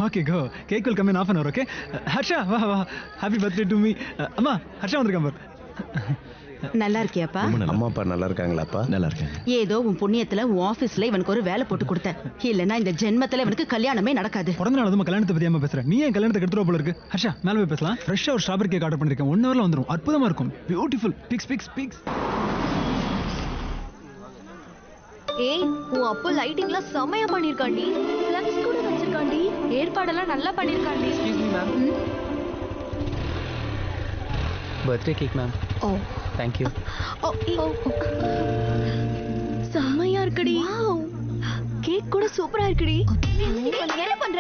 Okay, go. Cake will come in half an hour, okay? Harsha, wow. Happy birthday to me. Amma, Harsha வந்திருக்கான் பாரு. நல்லா இருக்கியாப்பா? அம்மா அப்பா நல்லா இருக்காங்களாப்பா? நல்லா இருக்கேன். ஏதோ உன் புண்ணியத்துல உன் ஆபீஸ்ல இவனுக்கு ஒரு வேலை போட்டு கொடுத்தேன். இல்லனா இந்த ஜென்மத்துல இவனுக்கு கல்யாணமே நடக்காது. பிறந்த நாள் அதுமா கல்யாணத்தை பத்தி ஏமா பேசுற? நீ ஏன் கல்யாணத்தை கெடுத்துற போல இருக்கு? ஹர்ஷா, மேல போய் பேசலாம். ஃப்ரெஷ்ஷா ஒரு ஸ்ட்ராபெரி கேக் ஆர்டர் பண்ணிருக்கேன். 1 ஹவர்ல வந்துரும். அற்புதமா இருக்கும். பியூட்டிஃபுல். பிக்ஸ். ஏய், உன் அப்போ லைட்டிங்லாம் செமையா பண்ணிருக்காண்டி. ஃப்ளக்ஸ் கூட வச்சிருக்காண்டி. ஏற்பாடெல்லாம் நல்லா பண்ணிருக்காண்டி. Excuse me ma'am. Birthday cake ma'am. Oh, thank you. செமையா இருக்குடி. வாவ். கேக் கூட சூப்பரா இருக்குடி. என்ன பண்ற?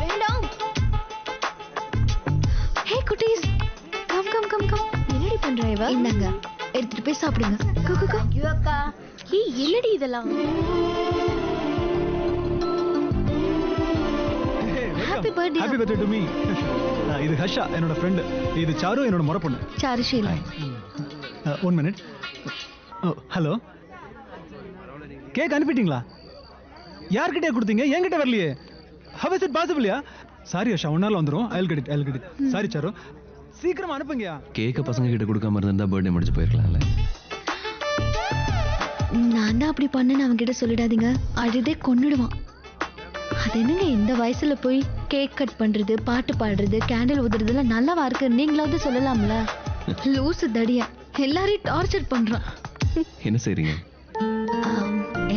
வேண்டாம். ஹே குட்டீஸ், கம். என்னடி பண்ற இவ? இந்தாங்க, எடுத்துட்டு போய் சாப்பிடுங்க. கோ. ஐயோ அக்கா. ஏய், என்னடி இதெல்லாம்? Happy birthday to me. இது ஹர்ஷா, என்னோட ஃப்ரெண்ட். இது சாரு, என்னோட முறை பொண்ணு. சாருஷீலா. 1 minute. ஹலோ. கேக் அனுப்பிட்டீங்களா? யார்கிட்ட கொடுத்தீங்க? என்கிட்ட வரலையே. How is it possible? Sorry Harsha, 1 hourல வந்துரும். I'll get it. Sorry sir, சீக்கிரமா அனுப்புங்கயா. கேக்க பசங்க கிட்ட கொடுக்காம இருந்தா பர்த்டே முடிஞ்சு போயிருக்கலாம்ல. நான் தான் அப்படி பண்ணேன்னு அவன் கிட்ட சொல்லிடாதீங்க. அழுதே கொன்னுடுவான். அது என்னங்க இந்த வயசுல போய் கேக் கட் பண்றது, பாட்டு பாடுறது, கேண்டில் ஊதுறதுலாம் நல்லாவா இருக்கு? நீங்களாவது சொல்லலாம்ல. லூசு தடியா எல்லாரையும் டார்ச்சர் பண்றான். என்ன செய்றீங்க?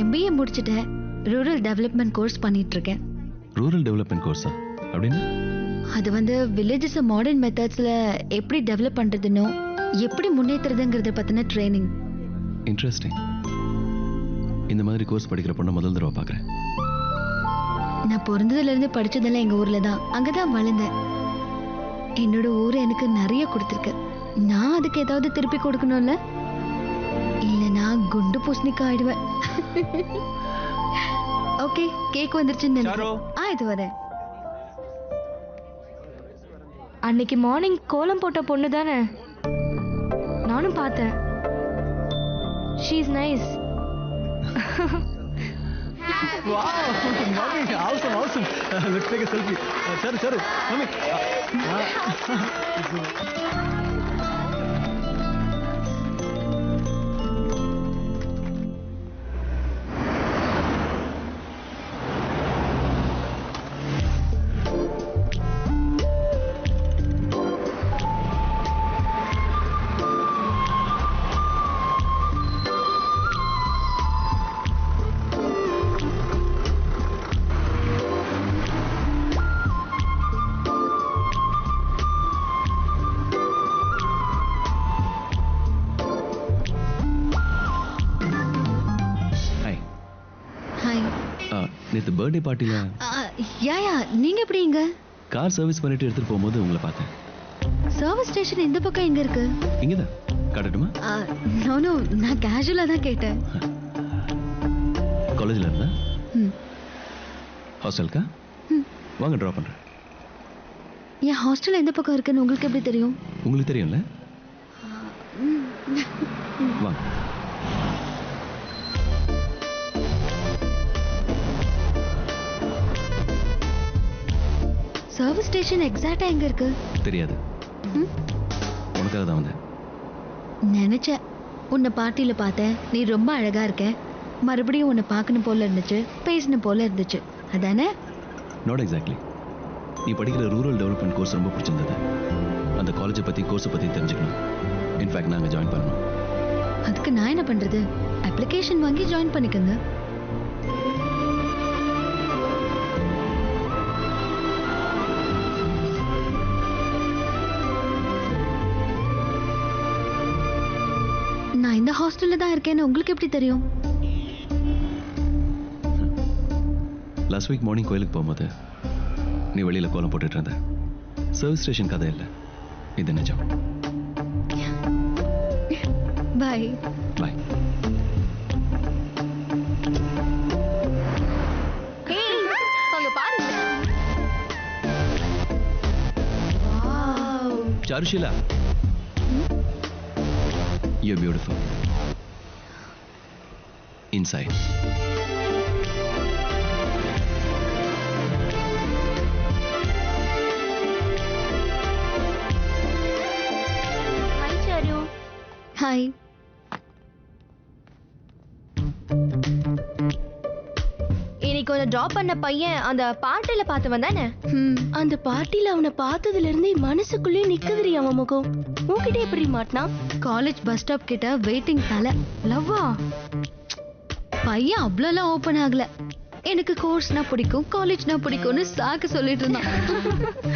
MBA முடிச்சிட்டேன். ரூரல் டெவலப்மெண்ட் கோர்ஸ் பண்ணிட்டு இருக்கேன். ரூரல் டெவலப்மெண்ட் கோர்ஸா? அப்படின்னா அது வில்லேஜஸ் மாடர்ன் மெத்தட்ஸ்ல எப்படி டெவலப் பண்றதுன்னு, எப்படி முன்னேற்றுறதுங்கிறத பத்தின ட்ரைனிங். இன்ட்ரெஸ்டிங். இந்த மாதிரி கோர்ஸ் படிக்கிற பொண்ணை முதல் தடவை பார்க்குறேன். நான் பிறந்ததுல இருந்து படிச்சதெல்லாம் எங்க ஊர்ல தான். அங்கதான் வளர்ந்தேன். என்னோட ஊர் எனக்கு நிறைய கொடுத்துருக்கு. நான் அதுக்கு ஏதாவது திருப்பி கொடுக்கணும்ல? இல்ல நான் குண்டு பூசணிக்கா ஆயிடுவேன். ஓகே, கேக் வந்துருச்சுன்னு நினைக்கிறேன். இது வரேன். அன்னைக்கு மார்னிங் கோலம் போட்ட பொண்ணு தானே? நானும் பார்த்தேன். She is nice. Wow, mommy, awesome. Let's take a selfie. Charu, mommy. நேற்று பர்த்டே பார்ட்டியில் யா நீங்க எப்படி இங்க? கார் சர்வீஸ் பண்ணிட்டு எடுத்துட்டு போகும்போது உங்களை பார்த்தேன். சர்வீஸ் ஸ்டேஷன் இந்த பக்கம் எங்க இருக்கு? இங்கதான். காட்டட்டுமா? நோ, நான் கேஷுவலா தான் கேட்டேன். காலேஜ்ல இருந்தா? ஹாஸ்டலுக்கா? வாங்க ட்ராப் பண்றேன். என் ஹாஸ்டல் எந்த பக்கம் இருக்குன்னு உங்களுக்கு எப்படி தெரியும்? உங்களுக்கு தெரியும்ல? வாங்க. சர்வீஸ் ஸ்டேஷன் எக்ஸாக்ட்டா எங்க இருக்கு? தெரியாது. உனக்காக தான் வந்தேன். நினைச்சேன். உன்னை பார்ட்டியில பார்த்தேன். நீ ரொம்ப அழகா இருக்க. மறுபடியும் உன்னை பார்க்கணும் போல இருந்துச்சு, பேசணும் போல இருந்துச்சு. அதானே? Not exactly. நீ படிக்கிற ரூரல் டெவலப்மெண்ட் கோர்ஸ் ரொம்ப பிடிச்சிருந்தது. அந்த காலேஜை பத்தி, கோர்ஸை பத்தி தெரிஞ்சுக்கணும். இன்ஃபேக்ட் நாங்கள் ஜாயின் பண்ணணும். அதுக்கு நான் என்ன பண்றது? அப்ளிகேஷன் வாங்கி ஜாயின் பண்ணிக்கோங்க. நான் இந்த ஹாஸ்டல்ல தான் இருக்கேன்னு உங்களுக்கு எப்படி தெரியும்? லாஸ்ட் வீக் மார்னிங் கோயிலுக்கு போகும்போது நீ வெளியில கோலம் போட்டுட்டு இருந்த. சர்வீஸ் ஸ்டேஷன் கதை இல்லை, இது நிஜம். பாய். பாய். Charushila, you're beautiful. Inside. Hi. இன்னைக்கு ஒரு டிராப் பண்ண பையன் அந்த பார்ட்டில பார்த்தவன் தானே? அந்த பார்ட்டில அவனை பார்த்ததுல இருந்து மனசுக்குள்ளே நிக்குதுரி அவன் முகம். உன்கிட்ட எப்படி மாட்டினா? காலேஜ் பஸ் ஸ்டாப் கிட்ட வெயிட்டிங் தல. லவ்வா? பையன் அவ்வளோலாம் ஓப்பன் ஆகல. எனக்கு கோர்ஸ்னா பிடிக்கும், காலேஜ்னா பிடிக்கும்னு சாக்கு சொல்லிட்டு இருந்தான்.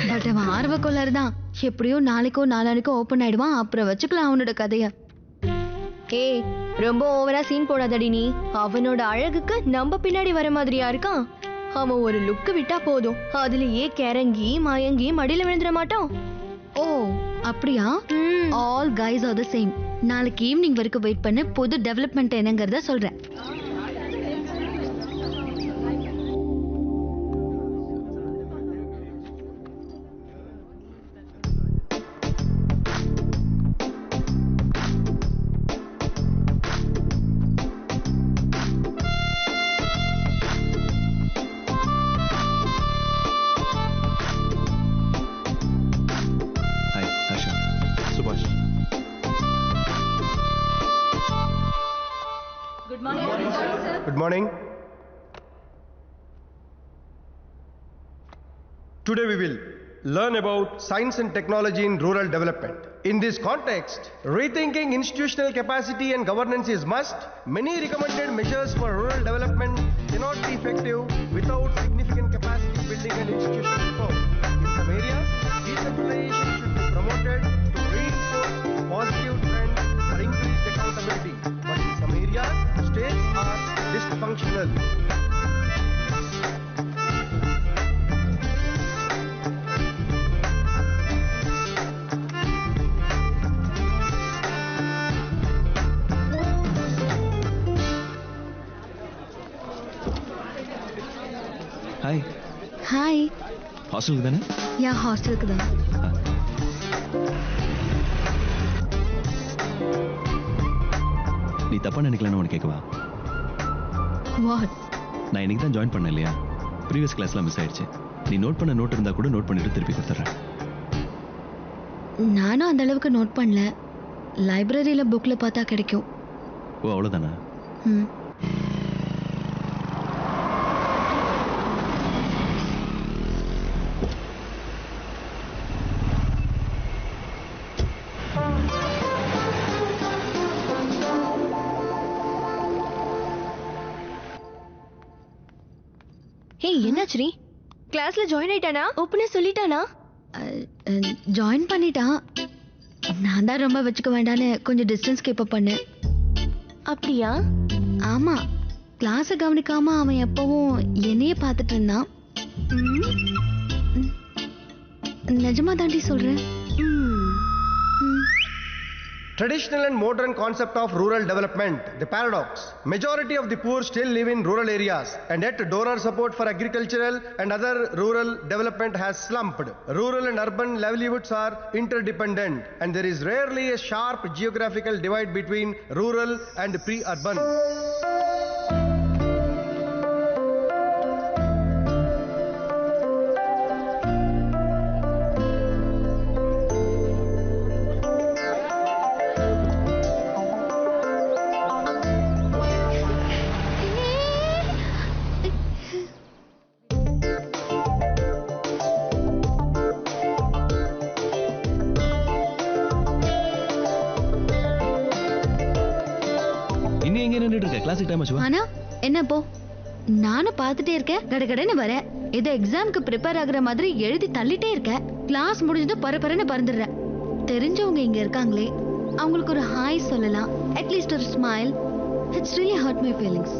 பட் அவன் ஆர்வ கோளாறு தான். எப்படியோ நாளைக்கோ நாளானிக்கோ ஓப்பன் ஆயிடுவான். அப்புறம் வச்சுக்கலாம் அவனோட கதைய. ஏய், ரொம்ப ஓவரா சீன் போடாதடி நீ. அவனோட அழகுக்கு நம்ம பின்னாடி வர மாதிரியா இருக்கான்? அவன் ஒரு லுக்கு விட்டா போதும், அதுலயே கிறங்கி மயங்கி மடியில விழுந்துட மாட்டான். ஓ அப்படியா? All guys are the same. நாளைக்கு ஈவினிங் வரைக்கும் வெயிட் பண்ணு. புது டெவலப்மெண்ட் என்னங்கறத சொல்றேன். ஹாய் ஹர்ஷா. சுபாஷ். Good morning. Today we will learn about science and technology in rural development. In this context, rethinking institutional capacity and governance is must. Many recommended measures for rural development cannot be effective without significant capacity building and institutional reform. In some areas, decentralization should be promoted to reinforce positive trends or increased accountability. But in some areas, states are dysfunctional. Hi. Hi. ஹாஸ்டலுக்கு தானே? யா ஹாஸ்டலுக்கு தான். நீ தப்பா நினைக்கலன்னு உனக்கு கேட்கவா? What? நான் இன்னைக்கு தான் ஜாயின் பண்ணேன் இல்லையா? ப்ரீவியஸ் கிளாஸ்லாம் மிஸ் ஆயிடுச்சு. நீ நோட் பண்ண நோட் இருந்தா கூட நோட் பண்ணிட்டு திருப்பி கொடுத்துட்றேன். நானும் அந்த அளவுக்கு நோட் பண்ணல. லைப்ரரியில புக்ல பார்த்தா கிடைக்கும். ஓ அவ்வளோதானா? ம். ஏய், என்னாச்சுரி? கிளாஸ்ல ஜாயின் ஆயிட்டானா? ஓப்பனா சொல்லிட்டானா? ஜாயின் பண்ணிட்டான். நான் தான் ரொம்ப வச்சுக்க வேண்டான்னு கொஞ்சம் டிஸ்டன்ஸ் கீப் அப் பண்ணேன். அப்படியா? ஆமா, கிளாஸை கவனிக்காம அவன் எப்பவும் என்னையே பார்த்துட்டு இருந்தான். நிஜமா தாண்டி சொல்றேன். Traditional and modern concept of rural development, the paradox. Majority of the poor still live in rural areas, and yet donor support for agricultural and other rural development has slumped. Rural and urban livelihoods are interdependent, and there is rarely a sharp geographical divide between rural and pre-urban. கிளாஸுக்கு time ஆச்சு. ஆனா என்ன போ, நானும் பார்த்துட்டே இருக்கேன். கடகடன்னு வரேன். ஏதோ எக்ஸாமுக்கு ப்ரிப்பேர் ஆகுற மாதிரி எழுதி தள்ளிட்டே இருக்கேன். கிளாஸ் முடிஞ்சதும் பரபரன்னு பறந்துடுறேன். தெரிஞ்சவங்க இங்க இருக்காங்களே, அவங்களுக்கு ஒரு ஹாய் சொல்லலாம், அட்லீஸ்ட் ஒரு smile. It's really hurt my feelings.